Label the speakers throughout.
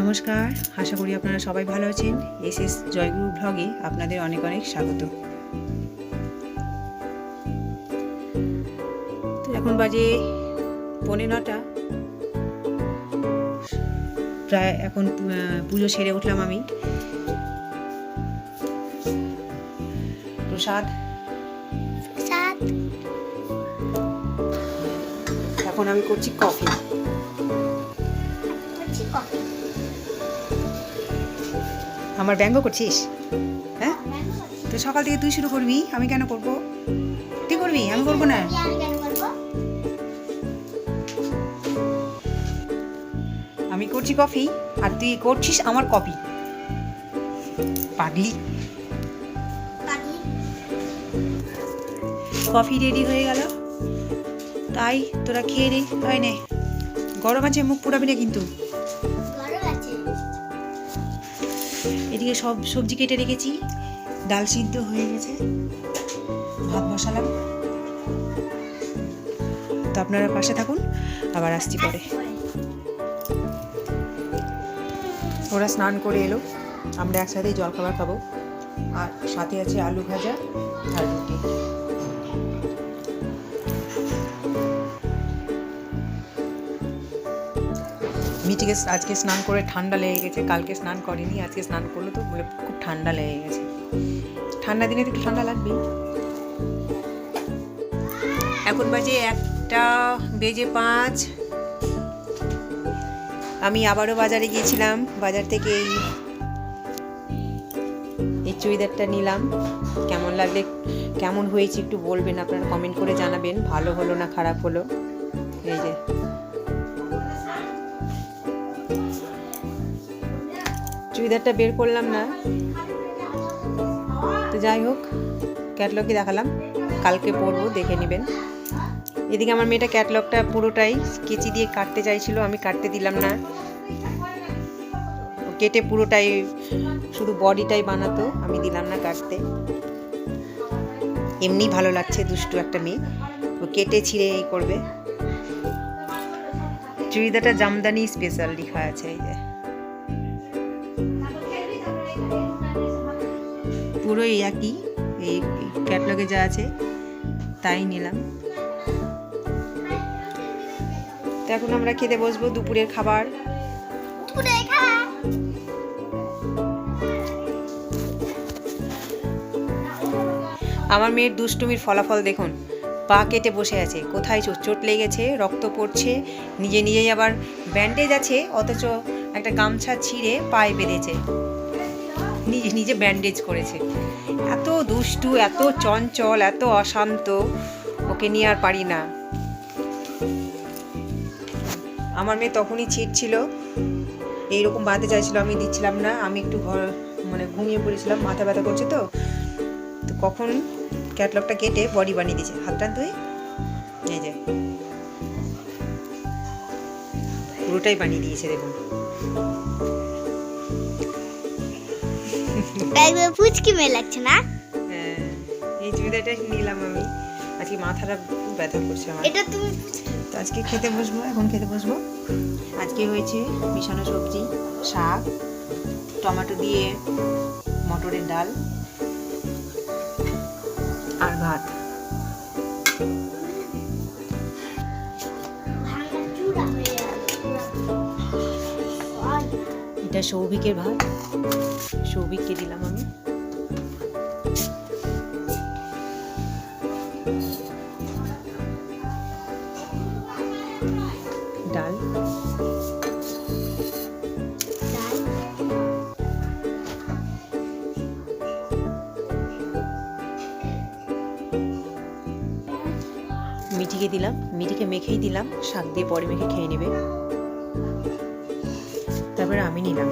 Speaker 1: নমস্কার, আশা করি আপনারা সবাই ভালো আছেন। এসএস জয়গুরু ব্লগে আপনাদের অনেক অনেক স্বাগত। তো এখন বাজে 9:45, প্রায় এখন পুজো সেরে উঠলাম আমি। প্রসাদ এখন আমি করছি কফি। আমার ব্যঙ্গ করছিস? হ্যাঁ, তো সকাল থেকে তুই শুরু করবি, আমি কেন করব? তুই করবি, আমি করবো না। আমি করছি কফি আর তুই করছিস আমার কপি। পাগলি। কফি রেডি হয়ে গেল, তাই তোরা খেয়ে রে। তাই নে, গরম আছে, মুখ পুড়াবি না কিন্তু। এদিকে সব সবজি কেটে রেখেছি, ডাল সিদ্ধ হয়ে গেছে, ভাত বসালাম। তো আপনারা পাশে থাকুন, আবার আসছি পরে। ওরা স্নান করে এলো, আমরা একসাথেই জলখাবার খাবো, আর সাথে আছে আলু ভাজা আর রুটি। মিটিকে আজকে স্নান করে ঠান্ডা লেগে গেছে, কালকে স্নান করেনি, আজকে স্নান করলো তো বলে খুব ঠান্ডা লেগে গেছে। ঠান্ডা দিনে তো একটু ঠান্ডা লাগবেই। এখন বাজে 1:05। আমি আবারও বাজারে গিয়েছিলাম, বাজার থেকে এই চুড়িদারটা নিলাম। কেমন লাগলে, কেমন হয়েছে একটু বলবেন, আপনারা কমেন্ট করে জানাবেন, ভালো হলো না খারাপ হলো। এই যে চুড়িদারটা বের করলাম না, তো যাই হোক, ক্যাটলগে দেখালাম, কালকে পরবো, দেখে নেবেন। এদিকে আমার মেয়েটা ক্যাটলগটা পুরোটাই কেচি দিয়ে কাটতে চাইছিল, আমি কাটতে দিলাম না, কেটে পুরোটাই শুধু বডিটাই বানাতো, আমি দিলাম না কাটতে। এমনি ভালো লাগছে, দুষ্টু একটা মেয়ে, ও কেটে ছিঁড়ে এই করবে। চুড়িদারটা জামদানি স্পেশাল লেখা আছে, এই যে পুরোই একই, এই ক্যাটলগে যা আছে তাই নিলাম। তো এখন আমরা খেতে বসবো দুপুরের খাবার। আমার মেয়ের দুষ্টুমির ফলাফল দেখুন, পা কেটে বসে আছে, কোথায় চোট লেগেছে, রক্ত পড়ছে, নিজে নিজেই আবার ব্যান্ডেজ আছে, অথচ একটা গামছা ছিঁড়ে পায়ে বেঁধেছে, নিজে নিজে ব্যান্ডেজ করেছে। এত দুষ্টু, এত চঞ্চল, এত অশান্ত, ওকে নিয়ে আর পারি না। আমার মেয়ে তখনই ছিঁড়ছিল, এইরকম বাঁধতে চাইছিল, আমি দিচ্ছিলাম না, আমি একটু ঘুমিয়ে পড়েছিলাম, মাথা ব্যথা করছে তো কখন ক্যাটলগটা কেটে বডি বানিয়ে দিয়েছে। হাতটা ধুয়ে এই যে পুরোটাই বানিয়ে দিয়েছে, দেখুন।
Speaker 2: পুচকি মেয়ে লাগছে না?
Speaker 1: হ্যাঁ, এই চুড়িদারটা নিলাম আমি, আজকে মাথাটা খুব ব্যথা করছে আমার।
Speaker 2: এটা তুমি
Speaker 1: তো আজকে খেতে বসবো, এখন খেতে বসবো। আজকে হয়েছে মিশানো সবজি, শাক, টমেটো দিয়ে মটরের ডাল আর ভাত। এটা সৌভিকের ভাত, সৌভিককে দিলাম আমি। ডাল, মিঠিকে দিলাম, মিঠিকে মেখেই দিলাম, শাক দিয়ে পরে মেখে খেয়ে নেবে। তারপরে আমি নিলাম,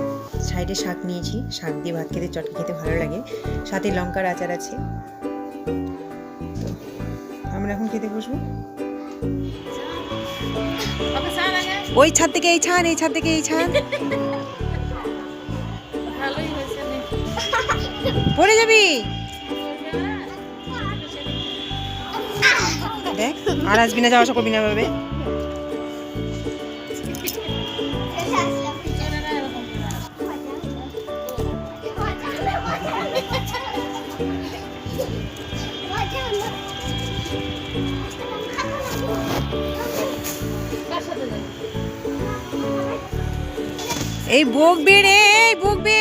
Speaker 1: সাইডে শাক নিয়েছি, শাক দিয়ে ভাত খেতে, চটকে খেতে ভালো লাগে, সাথে লঙ্কার আচার আছে। আমরা এখন খেতে বসবো। ওই ছাদ থেকে এই ছাদ, এই ছাদ থেকে এই ছাদ, পড়ে যাবি দেখ, আর আসবি না, যাওয়া আসা করবি না ভাবে। এই বকবে রে, এই বকবে।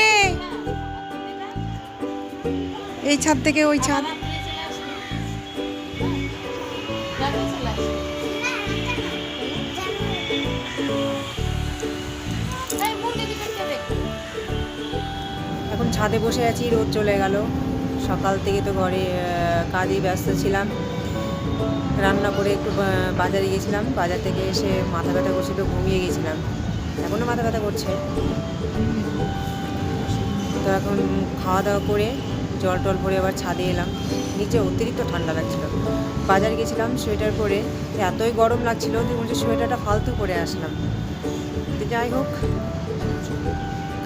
Speaker 1: এই ছাদ থেকে ওই ছাদ। এখন ছাদে বসে আছি, রোদ চলে গেল। সকাল থেকে তো ঘরে কাজে ব্যস্ত ছিলাম। রান্না করে একটু বাজারে গেছিলাম, বাজার থেকে এসে মাথা ব্যথা করছিল, ঘুমিয়ে গেছিলাম। এখনও মাথা ব্যথা করছে। তো এখন খাওয়া দাওয়া করে জল টল ভরে আবার ছাদে এলাম। নিচে অতিরিক্ত ঠান্ডা লাগছিল। বাজার গেছিলাম সোয়েটার পরে, এতই গরম লাগছিল যে বলছে সোয়েটারটা ফালতু করে আসলাম। তো যাই হোক,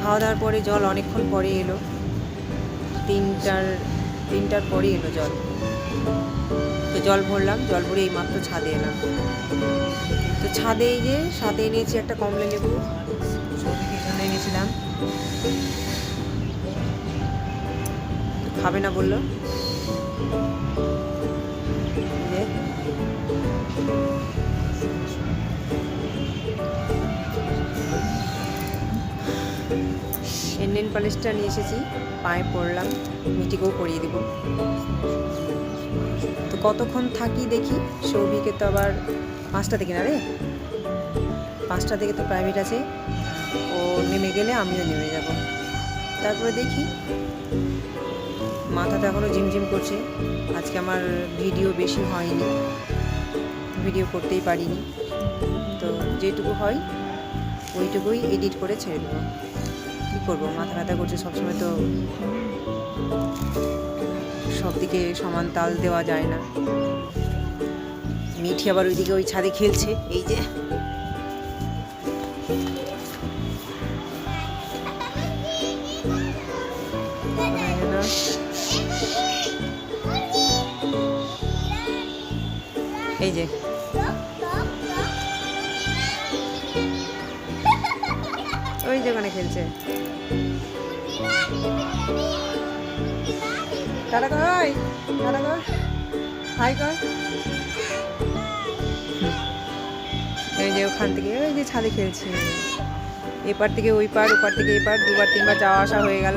Speaker 1: খাওয়া দাওয়ার পরে জল অনেকক্ষণ পরে এলো, তিনটার পরে এলো জল। তো জল ভরলাম, জল ভরে এই মাত্র ছাদে এলাম। তো ছাদে এই যে সাথে এনেছি একটা কমলা লেবু, সৌভিকের জন্য এনেছিলাম। খাবে না বললো। নেল পালিশটা নিয়ে এসেছি, পায়ে পরলাম, মিটিকেও পরিয়ে দেবো। তো কতক্ষণ থাকি দেখি। সৌভিকে তো আবার 5টা থেকে না রে, 5টা থেকে তো প্রাইভেট আছে। ও নেমে গেলে আমিও নেমে যাব। তারপরে দেখি। মাথাটা এখনও ঝিমঝিম করছে। আজকে আমার ভিডিও বেশি হয়নি, ভিডিও করতেই পারিনি। তো যেটুকু হয় ওইটুকুই এডিট করে ছেড়ে দেবো। কী করবো, মাথা ব্যথা করছে সবসময়, তো সব দিকে সমান তাল দেওয়া যায় না। মিঠি আবার ওইদিকে ওই ছাদে খেলছে। এই যে এই যে ওই যে ওখানে খেলছে। টাটা কর, টাটা কর, হাই কর। এই যে ওখান থেকে ওই যে ছাদে খেলছে, এপার থেকে ওই পার, ওপার থেকে এপার, 2-3বার যাওয়া আসা হয়ে গেল।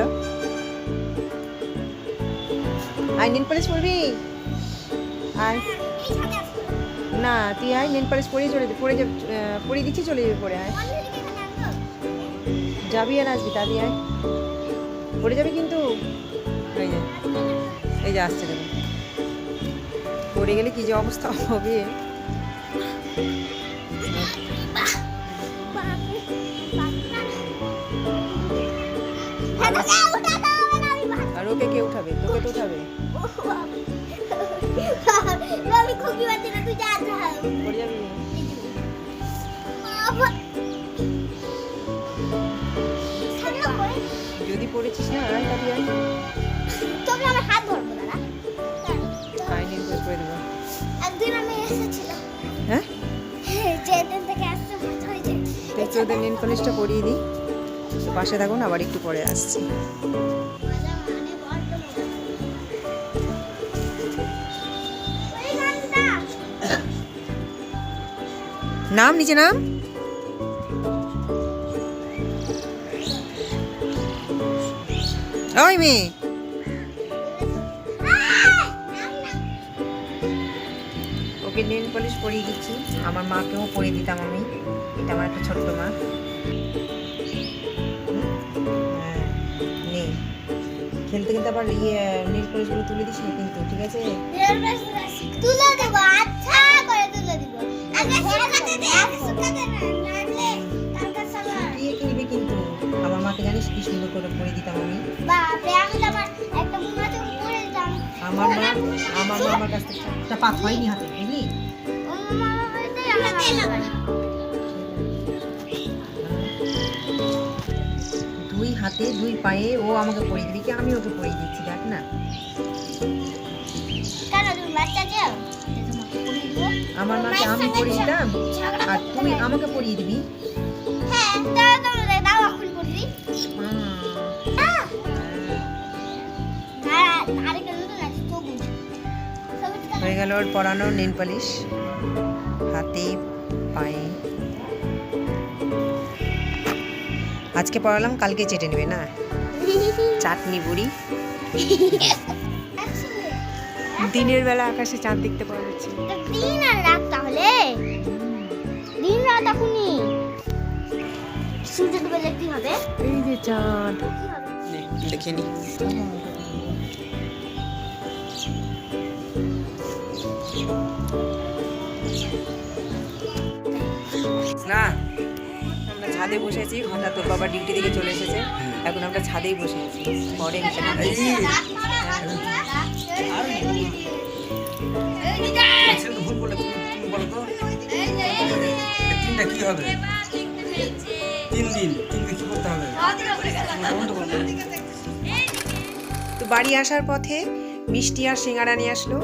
Speaker 1: আয় নেল পালিশ পরবি, আয়। না তুই আয়, নেল পালিশ পরিয়ে পরিয়ে দিচ্ছি, চলে যাবি পরে। আয়, যাবি আর আসবি, তাড়াতাড়ি আয়, পড়ে যাবি কিন্তু। এই যে আসছে, দেখুন পড়ে গেলে কি যে অবস্থা হবে। আর ওকে কে উঠাবে? তোকে তো উঠাবে। পড়ে যাবি। যদি পড়েছিস না, আয় তাড়াতাড়ি আয়।
Speaker 2: তবে আমার হাত ধরবো না।
Speaker 1: আয় নেল পালিশ করে দেবো।
Speaker 2: একদিন আমি এসেছিলাম,
Speaker 1: হ্যাঁ,
Speaker 2: যেদিন থেকে আসতে মজা হয়েছে।
Speaker 1: তো ওদের নেল পালিশটা পরিয়ে দিই। পাশে থাকুন, আবার একটু পরে আসছি। নাম, নিচে নাম। ওই মেয়ে, ওকে নেল পলিশ পরিয়ে দিচ্ছি। আমার মাকেও পরিয়ে দিতাম আমি, এটা আমার একটা ছোট্ট মা। নে, খেলতে খেলতে আবার নেল পলিশগুলো তুলে দিস না কিন্তু, ঠিক আছে?
Speaker 2: তুলে দেব, আচ্ছা করে তুলে দিব। আগে শুকাতে দে, আগে শুকাতে না, নাহলে কালকে সকাল
Speaker 1: শুকিয়ে কিনবে কিন্তু। আমার মাকে জানিস কি সুন্দর করে পরিয়ে দিতাম আমি।
Speaker 2: বাপরে, আমি তো আমার একটা মুন্না থেকে পরে দিতাম।
Speaker 1: আমার মা আমার কাছ থেকে একটা পাত হয়নি হাতে, বুঝলি?
Speaker 2: ও মামা বলতে আমার তেল লাগানো।
Speaker 1: দুই হাতে দুই পায়ে ও আমাকে পরিয়ে দিবি কি আমি ওকে পরিয়ে দিচ্ছি, দেখ না।
Speaker 2: কেন তুমি বাচ্চা যাও? তোমাকে পরিয়ে দিব।
Speaker 1: আমার মাকে আমি পরিয়ে দিতাম আর তুই আমাকে পরিয়ে দিবি।
Speaker 2: হ্যাঁ, তাহলে তোমাদের দাও এখন পরিয়ে দিই। আরেকটা নতুন আছে, সবুজ।
Speaker 1: হয়ে গেল ওর পরানো নেল পালিশ, হাতে পায়ে। আজকে পড়ালাম কালকে চেটে নেবে না? চাটনি বুড়ি। দিনের বেলা আকাশে চাঁদ দেখতে পাওয়া যাচ্ছে।
Speaker 2: দিন আর রাত তাহলে দিন রাত এখনই সূর্য ডুবে কি হবে?
Speaker 1: এই যে চাঁদ,
Speaker 2: কি হবে?
Speaker 1: নে, দেখে নি। না, আমরা ছাদে বসে আছি। হঠাৎ তোর বাবা ডিউটি থেকে চলে এসেছে, এখন আমরা ছাদেই বসে আছি। পরে
Speaker 3: ভুল বলে তুমি বলো তো, তিনটা কি হবে? 3 দিন, তিনকে কি করতে হবে?
Speaker 1: তো বাড়ি আসার পথে মিষ্টি আর সিঙ্গারা নিয়ে আসলো।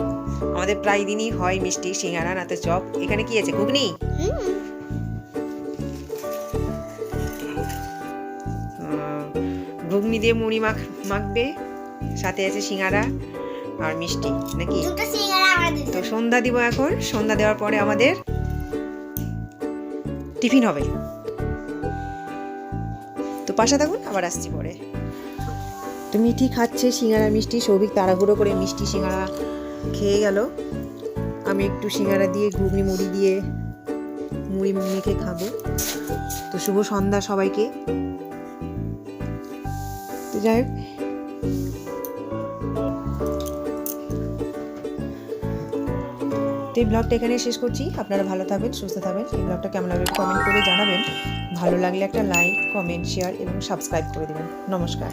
Speaker 1: আমাদের প্রায় দিনই হয় মিষ্টি, সিঙ্গারা, না তো চপ। এখানে কি আছে? ঘুগনি। ঘুগনি দিয়ে মুড়ি মাখবে, সাথে আছে সিঙ্গারা আর মিষ্টি নাকি?
Speaker 2: দুটো সিঙ্গারা আমরা
Speaker 1: তো
Speaker 2: দিতে
Speaker 1: সন্ধ্যা দিব এখন। সন্ধ্যা দেওয়ার পরে আমাদের টিফিন হবে। তো পাশে থাকুন, আবার আসছি পরে। তো মিঠি খাচ্ছে সিঙ্গারা মিষ্টি। সৌভিক তাড়াহুড়ো করে মিষ্টি সিঙ্গারা খেয়ে গেল। আমি একটু সিঙ্গারা দিয়ে ঘুগনি মুড়ি দিয়ে মুড়ি মেখে খাবো। তো শুভ সন্ধ্যা সবাইকে। তো যাই হোক, তো এই ব্লগটা এখানে শেষ করছি। আপনারা ভালো থাকবেন, সুস্থ থাকবেন। এই ব্লগটা কেমন লাগবে কমেন্ট করে জানাবেন। ভালো লাগলে একটা লাইক, কমেন্ট, শেয়ার এবং সাবস্ক্রাইব করে দেবেন। নমস্কার।